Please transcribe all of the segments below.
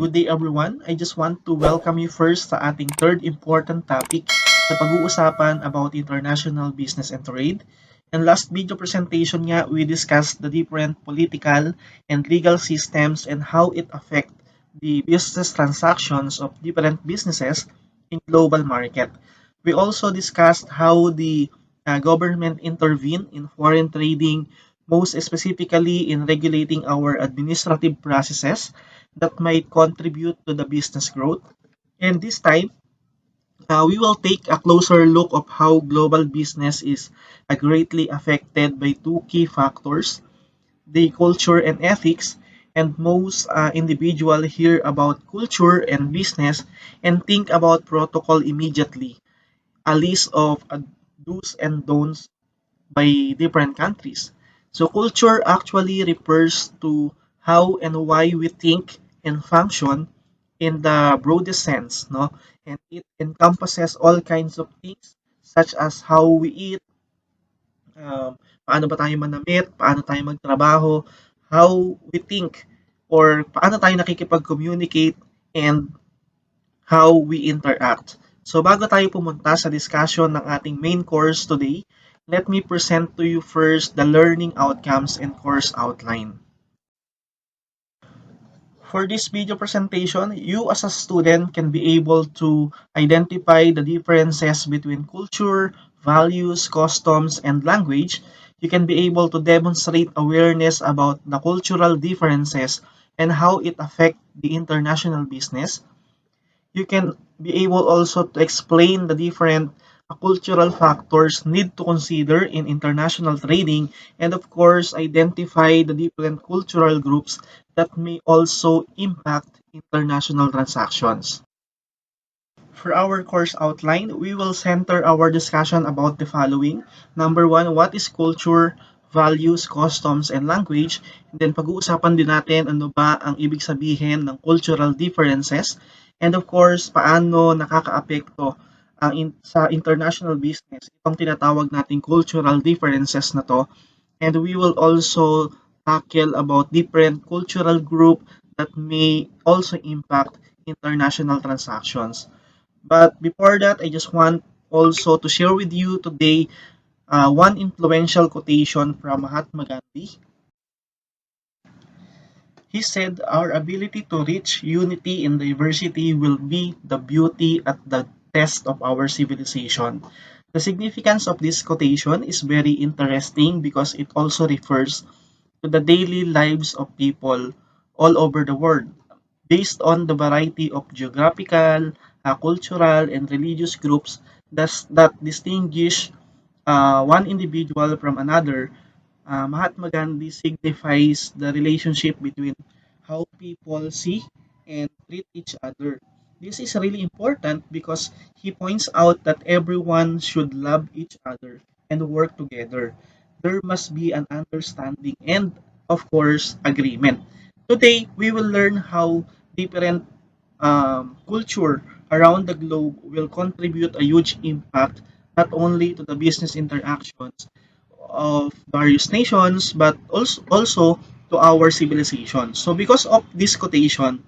Good day everyone. I just want to welcome you first sa ating third important topic sa pag-uusapan about international business and trade. And last video presentation nga, we discussed the different political and legal systems and how it affect the business transactions of different businesses in global market. We also discussed how the government intervene in foreign trading, most specifically in regulating our administrative processes that might contribute to the business growth. And this time, we will take a closer look of how global business is greatly affected by two key factors, the culture and ethics, and most individual hear about culture and business and think about protocol immediately, a list of do's and don'ts by different countries. So culture actually refers to how and why we think and function in the broadest sense, no? And it encompasses all kinds of things such as how we eat, paano ba tayo manamit, paano tayo magtrabaho, how we think, or paano tayo nakikipag-communicate, and how we interact. So bago tayo pumunta sa discussion ng ating main course today, let me present to you first the learning outcomes and course outline. For this video presentation, you as a student can be able to identify the differences between culture, values, customs, and language. You can be able to demonstrate awareness about the cultural differences and how it affects the international business. You can be able also to explain the different cultural factors need to consider in international trading, and of course identify the different cultural groups that may also impact international transactions. For our course outline, we will center our discussion about the following. Number one, what is culture, values, customs, and language? And then pag-uusapan din natin ano ba ang ibig sabihin ng cultural differences. And of course, paano nakakaapekto sa international business itong tinatawag nating cultural differences na to. And we will also tackle about different cultural group that may also impact international transactions. But before that, I just want also to share with you today one influential quotation from Mahatma Gandhi. He said, "Our ability to reach unity in diversity will be the beauty at the test of our civilization." The significance of this quotation is very interesting because it also refers to the daily lives of people all over the world based on the variety of geographical, cultural, and religious groups that distinguish one individual from another. Mahatma Gandhi signifies the relationship between how people see and treat each other. This is really important because he points out that everyone should love each other and work together. There must be an understanding and, of course, agreement. Today, we will learn how different culture around the globe will contribute a huge impact not only to the business interactions of various nations but also to our civilization. So because of this quotation,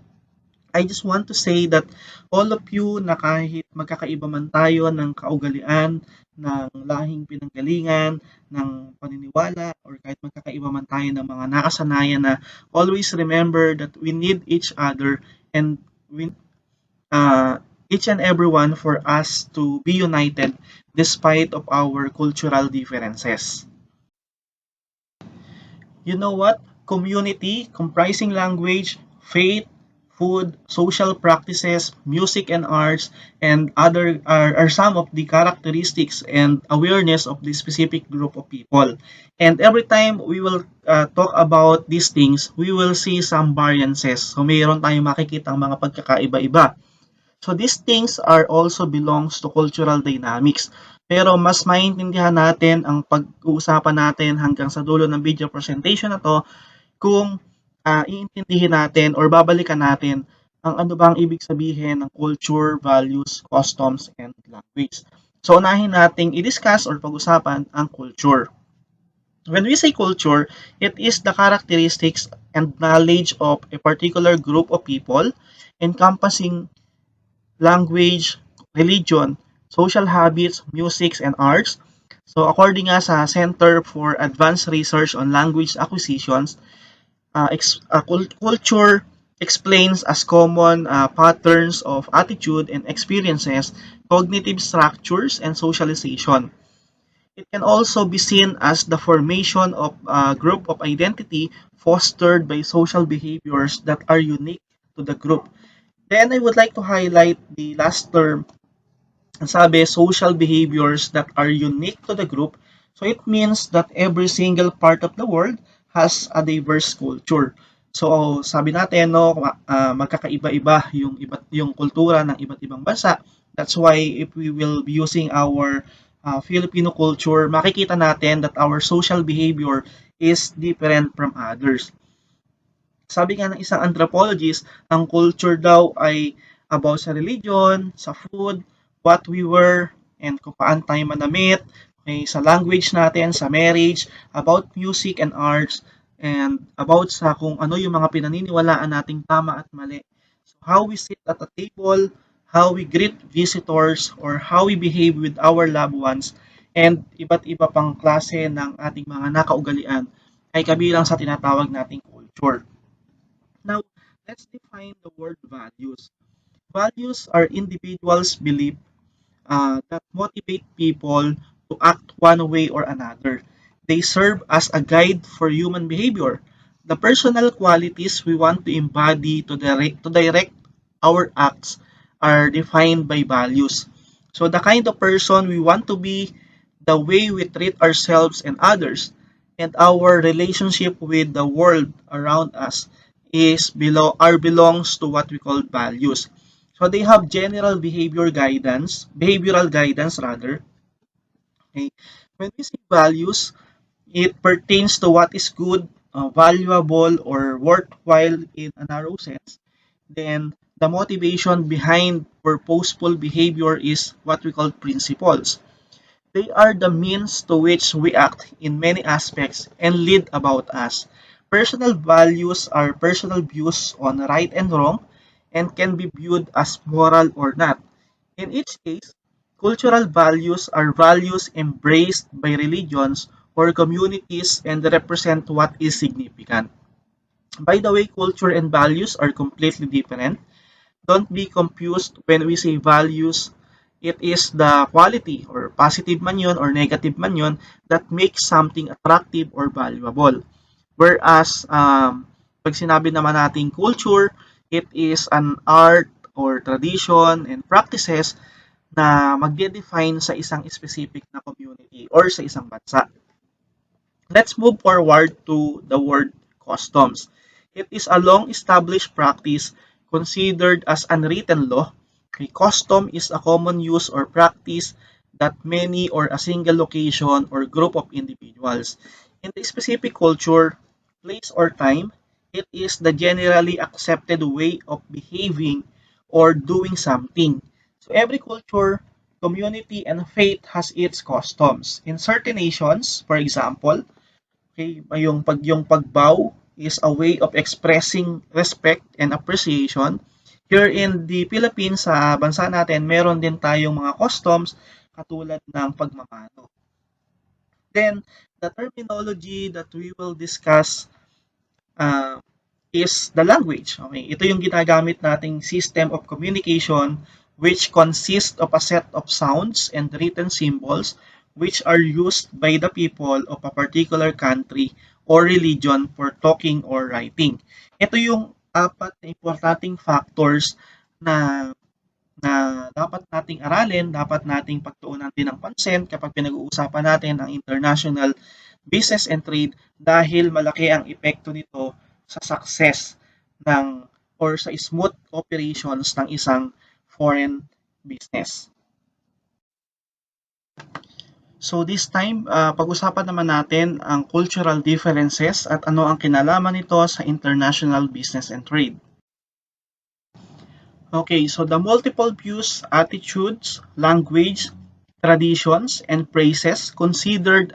I just want to say that all of you na kahit magkakaiba man tayo ng kaugalian, ng lahing pinanggalingan, ng paniniwala, or kahit magkakaiba man tayo ng mga nakasanayan na always remember that we need each other and we each and everyone for us to be united despite of our cultural differences. You know what? Community comprising language, faith, food, social practices, music and arts, and other are some of the characteristics and awareness of the specific group of people. And every time we will talk about these things, we will see some variances. So mayroon tayong makikita ang mga pagkakaiba-iba. So these things are also belongs to cultural dynamics. Pero mas maintindihan natin ang pag-uusapan natin hanggang sa dulo ng video presentation na to kung iintindihin natin or babalikan natin ang ano bang ibig sabihin ng culture, values, customs, and language. So unahin nating i-discuss or pag-usapan ang culture. When we say culture, it is the characteristics and knowledge of a particular group of people, encompassing language, religion, social habits, music, and arts. So according nga sa Center for Advanced Research on Language Acquisitions, culture explains as common patterns of attitude and experiences, cognitive structures, and socialization. It can also be seen as the formation of a group of identity fostered by social behaviors that are unique to the group. Then I would like to highlight the last term. Ang sabi, social behaviors that are unique to the group. So it means that every single part of the world has a diverse culture. So sabi natin no, magkakaiba-iba yung kultura ng iba't ibang bansa. That's why if we will be using our Filipino culture, makikita natin that our social behavior is different from others. Sabi nga ng isang anthropologist, ang culture daw ay about sa religion, sa food, what we were, and kung paano tayo manamit, okay, sa language natin, sa marriage, about music and arts, and about sa kung ano yung mga pinaniniwalaan nating tama at mali. So how we sit at a table, how we greet visitors, or how we behave with our loved ones, and iba't iba pang klase ng ating mga nakaugalian ay kabilang sa tinatawag nating culture. Now, let's define the word values. Values are individuals' belief that motivate people to act one way or another. They serve as a guide for human behavior. The personal qualities we want to embody to direct our acts are defined by values. So the kind of person we want to be, the way we treat ourselves and others, and our relationship with the world around us belongs to what we call values. So they have behavioral guidance rather. Okay. When we say values, it pertains to what is good, valuable, or worthwhile in a narrow sense. Then the motivation behind purposeful behavior is what we call principles. They are the means to which we act in many aspects and lead about us. Personal values are personal views on right and wrong and can be viewed as moral or not. In each case, cultural values are values embraced by religions or communities and represent what is significant. By the way, culture and values are completely different. Don't be confused when we say values. It is the quality or positive man yun or negative man yun that makes something attractive or valuable. Whereas, pag sinabi naman nating culture, it is an art or tradition and practices na magde-define sa isang specific na community or sa isang bansa. Let's move forward to the word customs. It is a long-established practice considered as unwritten law. A custom is a common use or practice that many or a single location or group of individuals. In the specific culture, place, or time, it is the generally accepted way of behaving or doing something. So every culture, community, and faith has its customs. In certain nations, for example, okay, yung pagbow is a way of expressing respect and appreciation. Here in the Philippines, sa bansa natin, meron din tayong mga customs katulad ng pagmamano. Then, the terminology that we will discuss is the language. Okay, ito yung ginagamit nating system of communication which consists of a set of sounds and written symbols which are used by the people of a particular country or religion for talking or writing. Ito yung apat na importanteng factors na dapat nating aralin, dapat nating pagtuunan din ng pansin kapag pinag-uusapan natin ang international business and trade dahil malaki ang epekto nito sa success ng or sa smooth operations ng isang foreign business. So this time, pag-usapan naman natin ang cultural differences at ano ang kinalaman nito sa international business and trade. Okay, so the multiple views, attitudes, language, traditions, and praises considered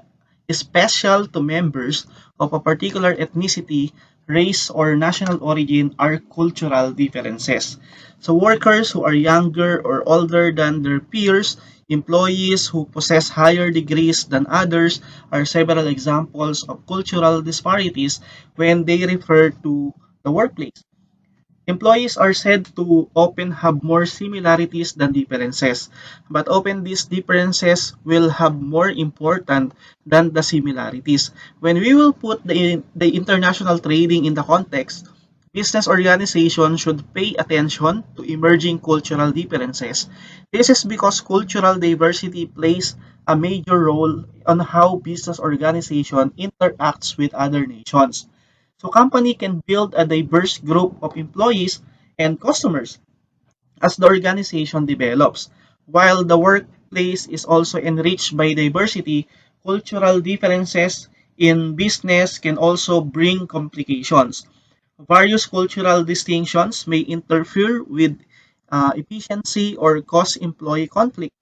special to members of a particular ethnicity race, or national origin are cultural differences. So workers who are younger or older than their peers, employees who possess higher degrees than others are several examples of cultural disparities when they refer to the workplace. Employees are said to often have more similarities than differences, but often these differences will have more important than the similarities. When we will put the international trading in the context, business organizations should pay attention to emerging cultural differences. This is because cultural diversity plays a major role on how business organization interacts with other nations. So company can build a diverse group of employees and customers as the organization develops. While the workplace is also enriched by diversity, cultural differences in business can also bring complications. Various cultural distinctions may interfere with efficiency or cause employee conflict.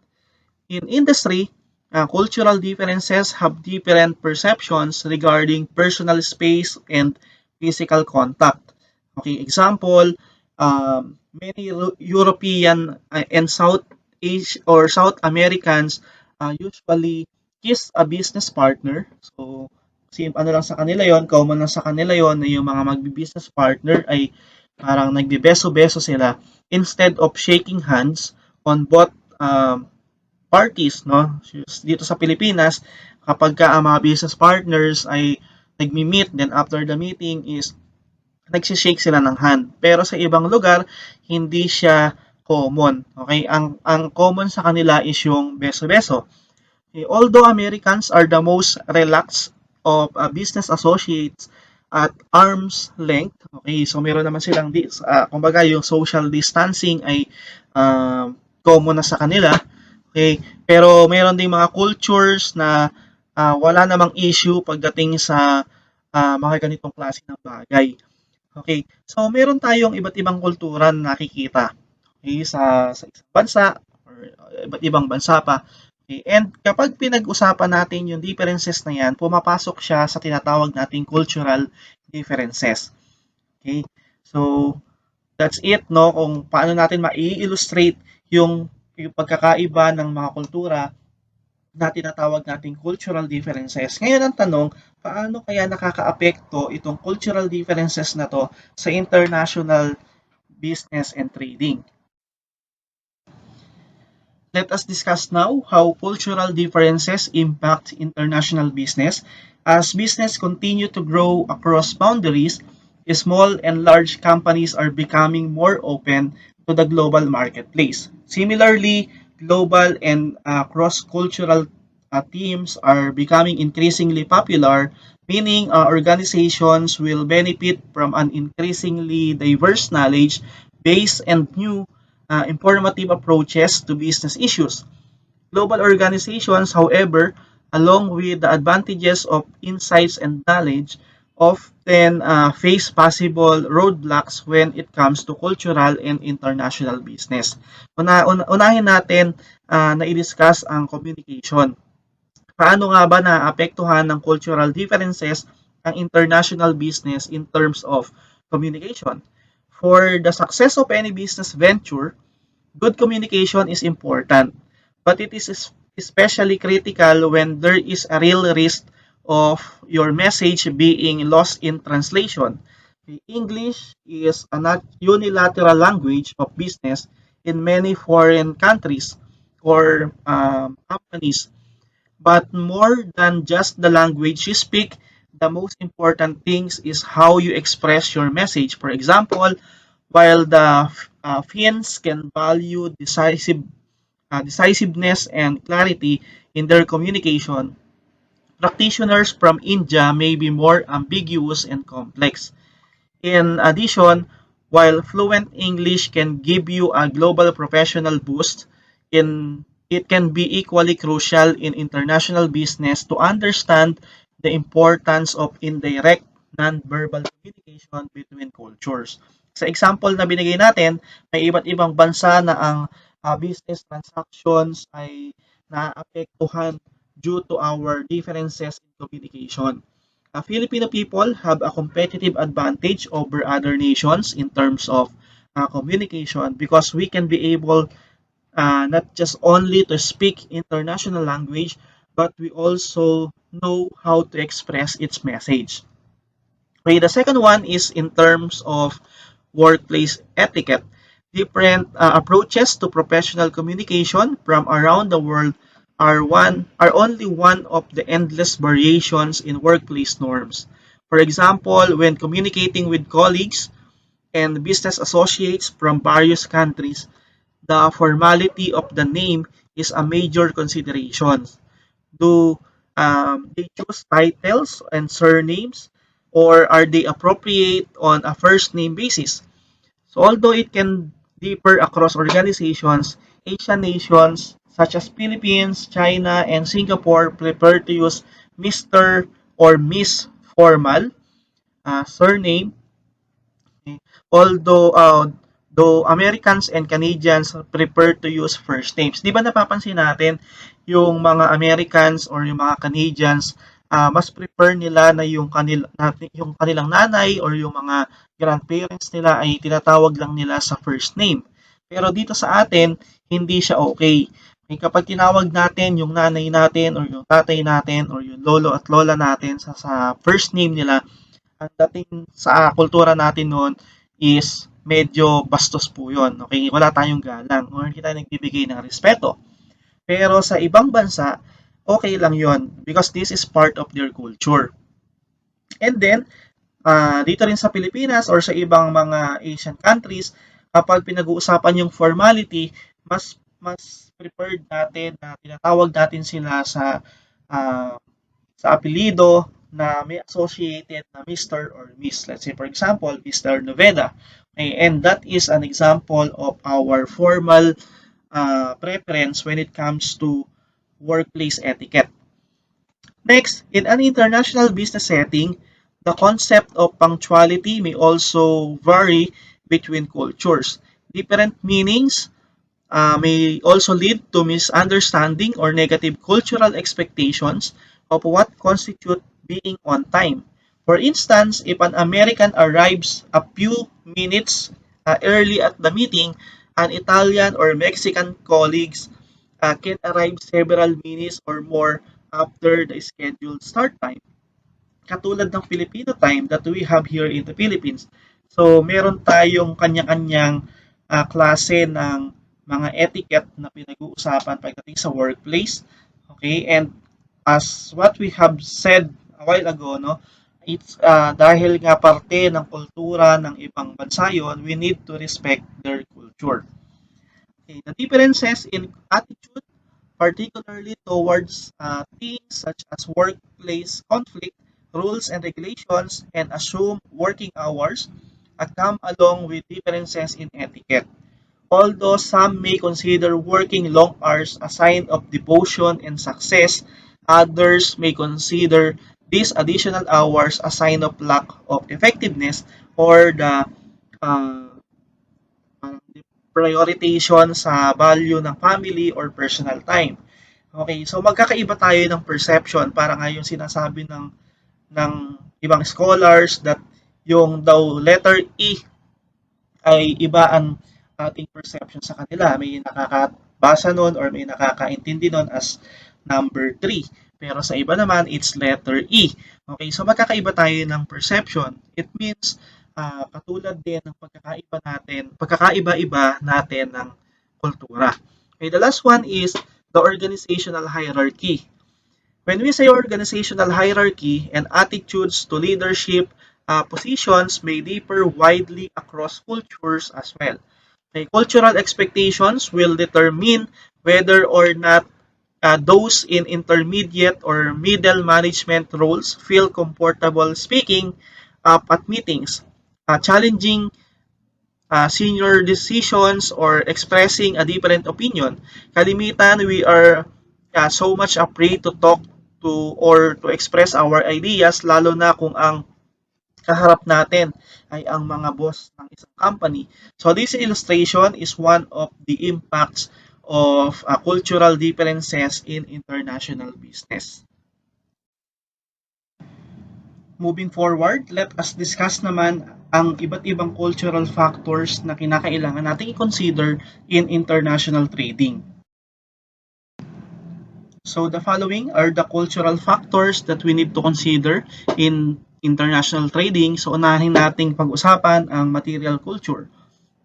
In industry, cultural differences have different perceptions regarding personal space and physical contact. Okay, example, many European and South Asia or South Americans usually kiss a business partner. So, ano lang sa kanila yon, common lang sa kanila yon na yung mga magbi-business partner ay parang nagbe-beso-beso sila instead of shaking hands on both parties, no? Dito sa Pilipinas, kapag ka ang mga business partners ay nagmi-meet, then after the meeting is nagsishake sila ng hand. Pero sa ibang lugar, hindi siya common. Okay? Ang common sa kanila is yung beso-beso. Okay? Although Americans are the most relaxed of business associates at arm's length, okay, so meron naman silang kumbaga yung social distancing ay common na sa kanila. Okay? Pero meron ding mga cultures na wala namang issue pagdating sa mga ganitong klase ng bagay. Okay? So meron tayong iba't ibang kultura na nakikita, okay, sa isang bansa or iba't ibang bansa pa. Okay? And kapag pinag-usapan natin yung differences na yan, pumapasok siya sa tinatawag nating cultural differences. Okay? So that's it, no, kung paano natin mai-illustrate yung pagkakaiba ng mga kultura na tinatawag nating cultural differences. Ngayon ang tanong, paano kaya nakakaapekto itong cultural differences na to sa international business and trading? Let us discuss now how cultural differences impact international business. As business continue to grow across boundaries, small and large companies are becoming more open to the global marketplace. Similarly, global and cross-cultural teams are becoming increasingly popular, meaning organizations will benefit from an increasingly diverse knowledge base and new informative approaches to business issues. Global organizations, however, along with the advantages of insights and knowledge, often face possible roadblocks when it comes to cultural and international business. Unahin natin na i-discuss ang communication. Paano nga ba naapektuhan ng cultural differences ang international business in terms of communication? For the success of any business venture, good communication is important, but it is especially critical when there is a real risk of your message being lost in translation. English is a not unilateral language of business in many foreign countries or companies. But more than just the language you speak, the most important things is how you express your message. For example, while the Finns can value decisiveness and clarity in their communication, practitioners from India may be more ambiguous and complex. In addition, while fluent English can give you a global professional boost, it can be equally crucial in international business to understand the importance of indirect non-verbal communication between cultures. Sa example na binigay natin, may iba't ibang bansa na ang business transactions ay naapektuhan due to our differences in communication. Filipino people have a competitive advantage over other nations in terms of communication because we can be able not just only to speak international language, but we also know how to express its message. Okay, the second one is in terms of workplace etiquette. Different approaches to professional communication from around the world are only one of the endless variations in workplace norms. For example, when communicating with colleagues and business associates from various countries, the formality of the name is a major consideration. Do they choose titles and surnames, or are they appropriate on a first name basis? So although it can differ across organizations, Asian nations such as Philippines, China, and Singapore prefer to use Mr. or Miss formal surname. Although Americans and Canadians prefer to use first names. Di ba napapansin natin yung mga Americans or yung mga Canadians mas prefer nila na yung kanilang nanay or yung mga grandparents nila ay tinatawag lang nila sa first name. Pero dito sa atin, hindi siya okay. Kapag tinawag natin yung nanay natin or yung tatay natin or yung lolo at lola natin sa first name nila, ang dating sa kultura natin noon is medyo bastos po yun. Okay? Wala tayong galang or hindi tayo nagbibigay ng respeto. Pero sa ibang bansa, okay lang yon because this is part of their culture. And then, dito rin sa Pilipinas or sa ibang mga Asian countries, kapag pinag-uusapan yung formality, mas preferred natin na tinatawag natin sila uh, sa apelido na may associated na Mr. or Miss. Let's say, for example, Mr. Noveda. Okay, and that is an example of our formal preference when it comes to workplace etiquette. Next, in an international business setting, the concept of punctuality may also vary between cultures. Different meanings may also lead to misunderstanding or negative cultural expectations of what constitutes being on time. For instance, if an American arrives a few minutes early at the meeting, an Italian or Mexican colleagues can arrive several minutes or more after the scheduled start time. Katulad ng Filipino time that we have here in the Philippines. So, meron tayong kanya-kanyang klase ng mga etiquette na pinag-uusapan pagdating sa workplace. Okay? And as what we have said a while ago, no, it's dahil nga parte ng kultura ng ibang bansa yon, we need to respect their culture. Okay, the differences in attitude, particularly towards things such as workplace conflict, rules and regulations, and assumed working hours, come along with differences in etiquette. Although some may consider working long hours a sign of devotion and success, others may consider these additional hours a sign of lack of effectiveness or the uh, prioritization sa value ng family or personal time. Okay, so magkakaiba tayo ng perception para nga yung sinasabi ng ibang scholars that yung daw letter E ay iba ang ating perception sa kanila. May nakakabasa nun or may nakakaintindi nun as number 3. Pero sa iba naman, it's letter E. Okay, so magkakaiba tayo ng perception. It means katulad din ng pagkakaiba-iba natin ng kultura. Okay, the last one is the organizational hierarchy. When we say organizational hierarchy and attitudes to leadership positions may differ widely across cultures as well. Okay, cultural expectations will determine whether or not those in intermediate or middle management roles feel comfortable speaking up at meetings, challenging senior decisions or expressing a different opinion. Kalimitan, we are so much afraid to talk to or to express our ideas, lalo na kung ang kaharap natin ay ang mga boss ng isang company. So this illustration is one of the impacts of cultural differences in international business. moving forward, let us discuss naman ang iba't ibang cultural factors na kinakailangan nating i-consider in international trading. So the following are the cultural factors that we need to consider in international trading. So unahin nating pag-usapan ang material culture.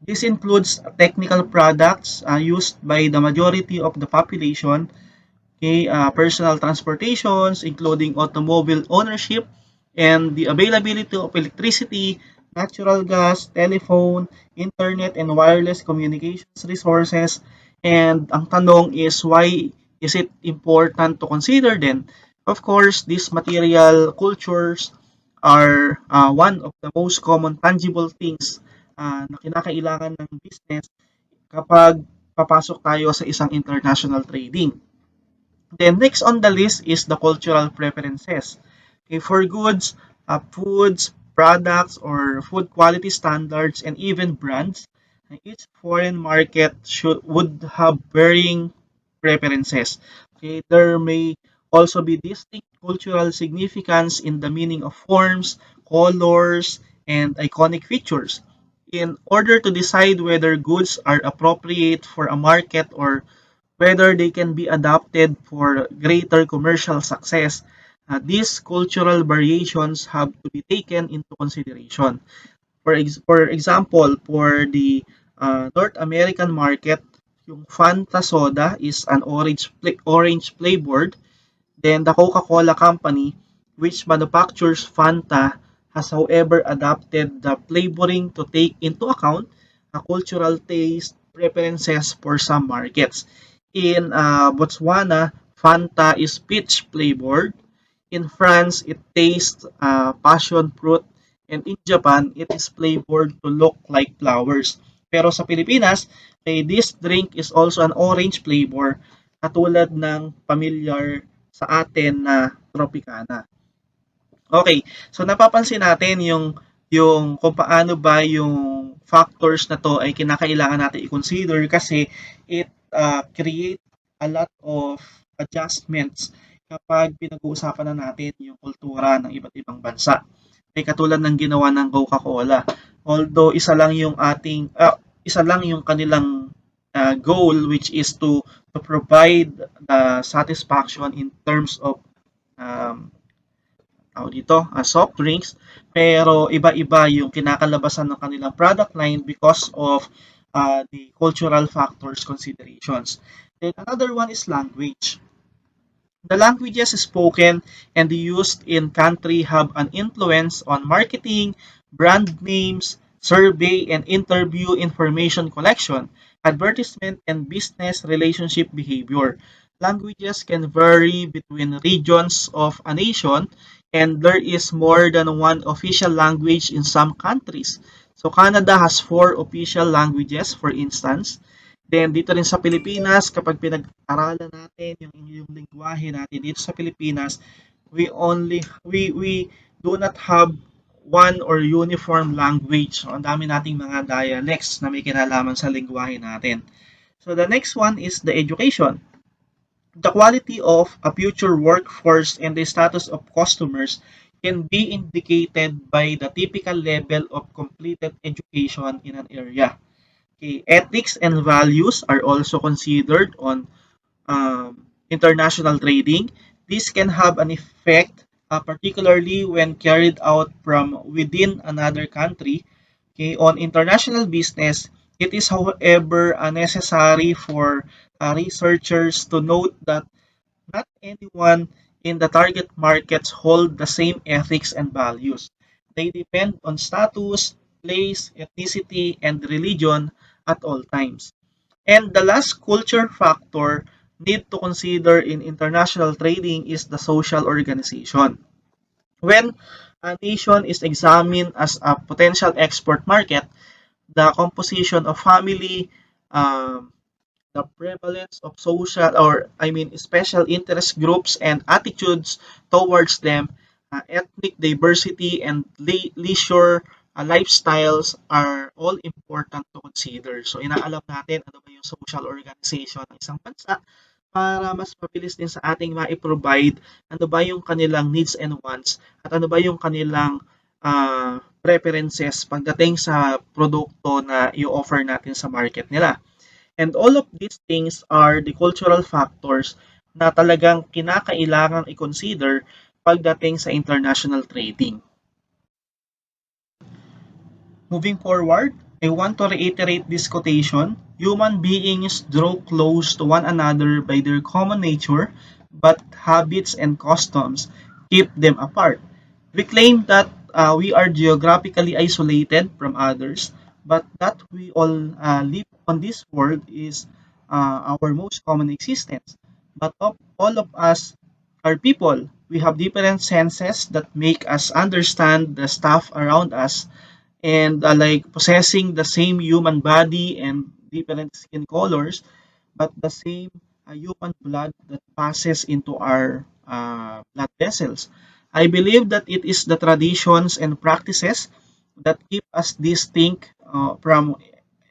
This includes technical products used by the majority of the population, okay, personal transportations, including automobile ownership, and the availability of electricity, natural gas, telephone, internet, and wireless communications resources. And ang tanong is, why is it important to consider them? Of course, these material cultures are one of the most common tangible things na kinakailangan ng business kapag papasok tayo sa isang international trading. Then next on the list is the cultural preferences. Okay, for goods, foods, products, or food quality standards, and even brands, each foreign market would have varying preferences. Okay, there may also be distinct cultural significance in the meaning of forms, colors, and iconic features. In order to decide whether goods are appropriate for a market or whether they can be adapted for greater commercial success. These cultural variations have to be taken into consideration. For example, for the North American market, yung Fanta soda is an orange flavored. Then the Coca-Cola Company, which manufactures Fanta, has however adapted the flavoring to take into account a cultural taste preferences for some markets. In Botswana, Fanta is peach flavored. In France, it tastes passion fruit. And in Japan, it is flavored to look like flowers. Pero sa Pilipinas, this drink is also an orange flavor katulad ng familiar sa atin na Tropicana. Okay, so napapansin natin yung kung paano ba yung factors na to ay kinakailangan natin i-consider kasi it create a lot of adjustments kapag pinag-uusapan na natin yung kultura ng iba't ibang bansa. Ay katulad ng ginawa ng Coca-Cola. Although isa lang yung kanilang goal, which is to provide the satisfaction in terms of um, soft drinks, pero iba-iba yung kinakalabasan ng kanilang product line because of the cultural factors considerations. Then another one is language. The languages spoken and used in country have an influence on marketing, brand names, survey and interview information collection, advertisement, and business relationship behavior. Languages can vary between regions of a nation, and there is more than one official language in some countries. So Canada has 4 official languages, for instance. Then dito rin sa Pilipinas, kapag pinag-aralan natin yung lengguwahe natin dito sa Pilipinas, we do not have one or uniform language. So ang dami nating mga dialects na may kinalaman sa lengguwahe natin. So the next one is the education. The quality of a future workforce and the status of customers can be indicated by the typical level of completed education in an area. Okay, ethics and values are also considered on international trading. This can have an effect, particularly when carried out from within another country. Okay, on international business, it is, however, necessary for researchers to note that not anyone in the target markets hold the same ethics and values. They depend on status, place, ethnicity, and religion at all times. And the last culture factor need to consider in international trading is the social organization. When a nation is examined as a potential export market, the composition of family, um, the prevalence of social or special interest groups and attitudes towards them, ethnic diversity and leisure lifestyles are all important to consider. So inaalam natin ano ba yung social organization ng isang bansa para mas mabilis din sa ating mai-provide ano ba yung kanilang needs and wants at ano ba yung kanilang preferences pagdating sa produkto na i-offer natin sa market nila. And all of these things are the cultural factors na talagang kinakailangang i-consider pagdating sa international trading. Moving forward, I want to reiterate this quotation. Human beings draw close to one another by their common nature, but habits and customs keep them apart. We claim that we are geographically isolated from others, but that we all live on this world is our most common existence. But all of us are people. We have different senses that make us understand the stuff around us, and like possessing the same human body and different skin colors, but the same human blood that passes into our blood vessels. I believe that it is the traditions and practices that keep us distinct from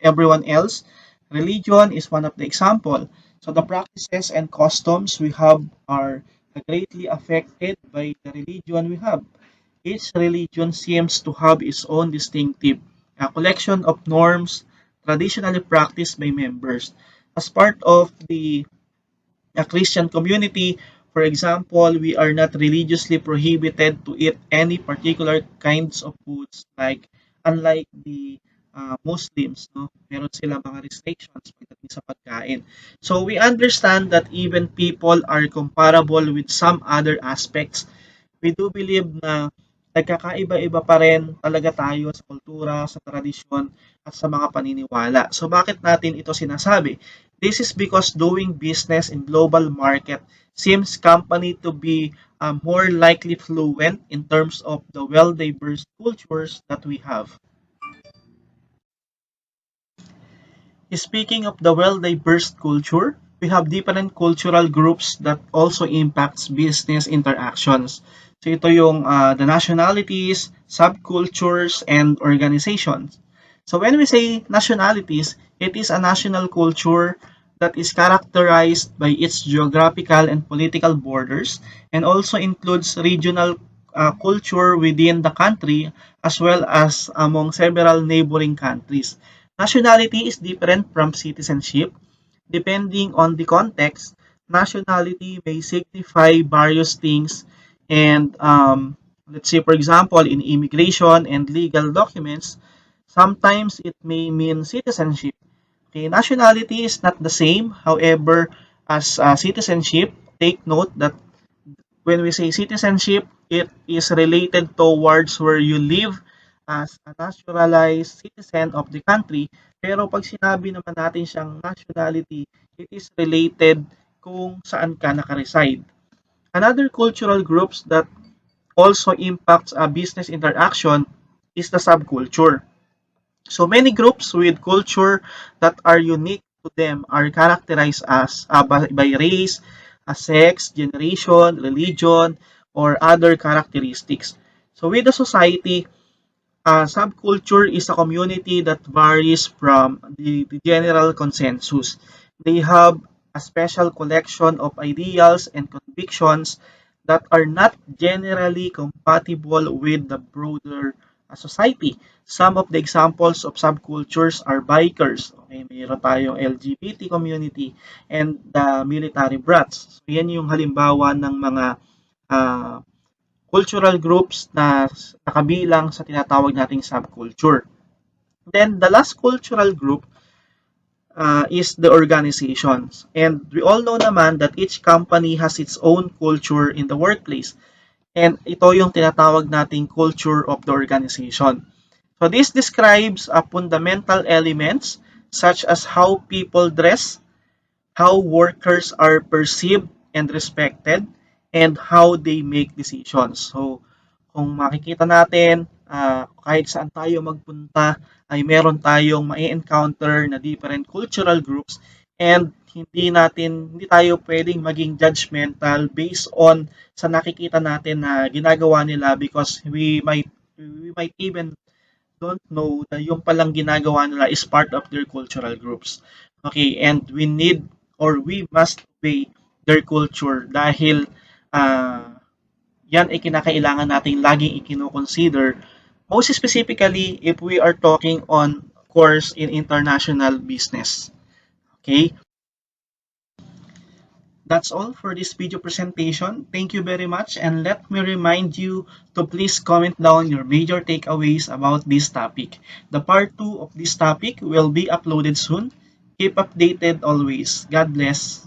everyone else. Religion is one of the example. So the practices and customs we have are greatly affected by the religion we have. Each religion seems to have its own distinctive a collection of norms traditionally practiced by members. As part of the Christian community, for example, we are not religiously prohibited to eat any particular kinds of foods, like unlike the Muslims, no? Meron sila mga restrictions pagdating sa pagkain. So we understand that even people are comparable with some other aspects. We do believe na nagkakaiba-iba pa rin talaga tayo sa kultura, sa tradisyon, at sa mga paniniwala. So bakit natin ito sinasabi? This is because doing business in global market seems company to be more likely fluent in terms of the well-diverse cultures that we have. Speaking of the well-diverse culture, we have different cultural groups that also impacts business interactions. So ito yung the nationalities, subcultures, and organizations. So when we say nationalities, it is a national culture that is characterized by its geographical and political borders and also includes regional culture within the country as well as among several neighboring countries. Nationality is different from citizenship. Depending on the context, nationality may signify various things. And let's say, for example, in immigration and legal documents, sometimes it may mean citizenship. Okay, nationality is not the same. However, as citizenship, take note that when we say citizenship, it is related towards where you live as a naturalized citizen of the country. Pero pag sinabi naman natin siyang nationality, it is related kung saan ka nakareside. Another cultural groups that also impacts a business interaction is the subculture. So many groups with culture that are unique to them are characterized as by race, sex, generation, religion, or other characteristics. So with the society, subculture is a community that varies from the general consensus. They have a special collection of ideals and convictions that are not generally compatible with the broader society. Some of the examples of subcultures are bikers. Okay, mayroon tayong LGBT community and the military brats. So, yan yung halimbawa ng mga uh, cultural groups na nakabilang sa tinatawag nating subculture. Then the last cultural group is the organizations. And we all know naman that each company has its own culture in the workplace. And ito yung tinatawag nating culture of the organization. So this describes fundamental elements such as how people dress, how workers are perceived and respected, and how they make decisions. So, kung makikita natin, kahit saan tayo magpunta, ay meron tayong ma-encounter na different cultural groups, and hindi tayo pwedeng maging judgmental based on sa nakikita natin na ginagawa nila, because we might even don't know na yung palang ginagawa nila is part of their cultural groups. Okay, and we need or we must convey their culture dahil yan ay kinakailangan nating laging ikino-consider. Most specifically, if we are talking on course in international business. Okay? That's all for this video presentation. Thank you very much, and let me remind you to please comment down your major takeaways about this topic. The part 2 of this topic will be uploaded soon. Keep updated always. God bless.